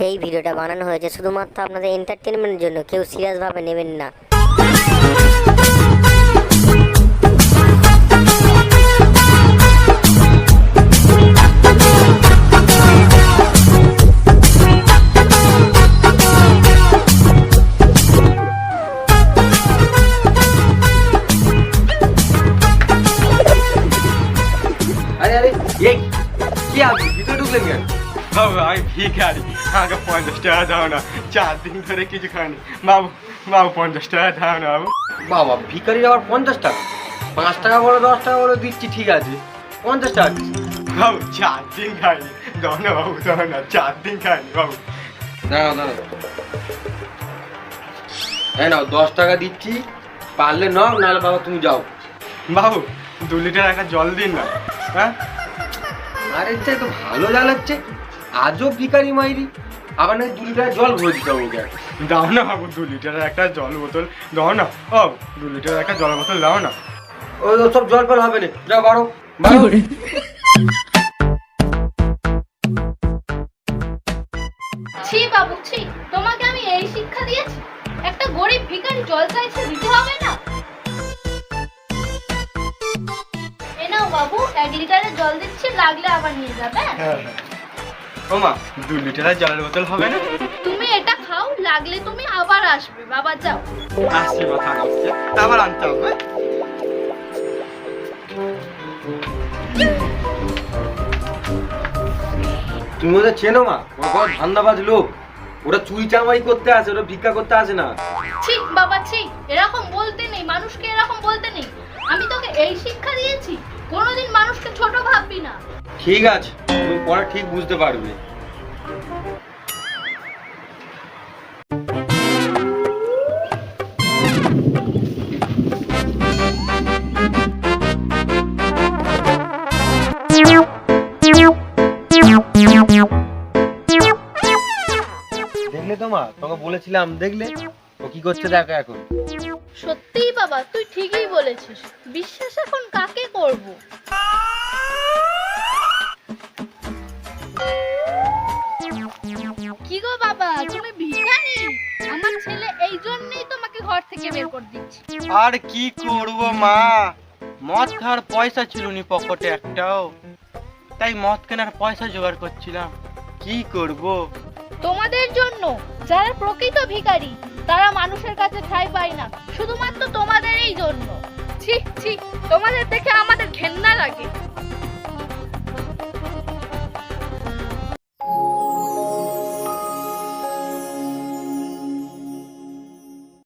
এই ভিডিওটা বানানো হয়েছে শুধুমাত্র আপনাদের এন্টারটেনমেন্টের জন্য, কেউ সিরিয়াস ভাবে নেবেন না। আরে আরে এই কি আপনি ভিতরে ঢুকলেন কেন? বাবু আমি ভিখারি, আমাকে 50 টাকা দাও না, 4 দিন ধরে কিছু খাইনি। বাবু বাবু 50 টাকা দাও না বাবু। বাবা ভিখারির আবার 50 টাকা? 5 টাকা বলো 10 টাকা বলো দিচ্ছি, ঠিক আছে 50 টাকা দিচ্ছি। বাবু 4 দিন খাইনি, দাও না বাবু, দাও না, 4 দিন খাইনি বাবু। দাঁড়াও দাঁড়াও, এই নাও 10 টাকা দিচ্ছি, পারলে নাও, নাহলে বাবা তুমি যাও। বাবু 2 লিটার একটা জল দিন না। হ্যাঁ আরে এটা তো ভালো জ্বালাচ্ছে, আজও ভিখারি মাইরি, আবার নাকি 2 লিটার জল ভরে দিতে হবে ওকে। দাও না বাবু, 2 লিটারের একটা জল বোতল দাও না। ও 2 লিটারের একটা জল বোতল দাও না। ওই সব জল ফল হবে না, যাও বাড়ো বাড়ো। ছি বাবু ছি, তোমাকে আমি এই শিক্ষা দিয়েছি? একটা গরিব ভিখারি জল চাইছে, দিতে হবে না? এ নাও বাবু, 1 লিটারের জল দিচ্ছি, লাগলে আবার নিয়ে যাবে। হ্যাঁ হ্যাঁ। ও মা 2 লিটারের জলের বোতল হবে না? তুমি এটা খাও, লাগলে তুমি আবার আসবে। বাবা যাও। আসছি মাথা আসছে, আবার আনতে হবে। তুমি ওদের চেনো মা? ওরা বড় ধান্দাবাজ লোক, ওরা চুরি চামারি করতে আসে, ওরা ভিক্ষা করতে আসে না। ছি বাবা ছি, এরকম বলতে নেই, মানুষকে এরকম বলতে নেই। আমি তোকে এই শিক্ষা দিয়েছি, কোনোদিন মানুষকে ছোট ভাববি না। ঠিক আছে, তুমি পরে ঠিক বুঝতে পারবে। দেখলে তো মা, তোমাকে বলেছিলাম, দেখলে ও কি করছে দেখো এখন। সত্যিই বাবা, তুই ঠিকই বলেছিস। বিশ্বাস এখন কাকে করব? কি গো বাবা, তুমি ভিখারি? আমার ছেলে এই জন্যই তোমাকে ঘর থেকে বের করে দিচ্ছে। আর কি করব মা, মদ খাওয়ার পয়সা ছিল নি পকেটে একটাও, তাই মদ কেনার পয়সা জোগাড় করছিলাম। কি করব? তোমাদের জন্য। যারা প্রকৃত ভিখারি তারা মানুষের কাছে ঠাঁই পায় না, শুধুমাত্র তোমাদেরই জন্য। ছি ছি, তোমাদের দেখে আমাদের ঘেন্না লাগে।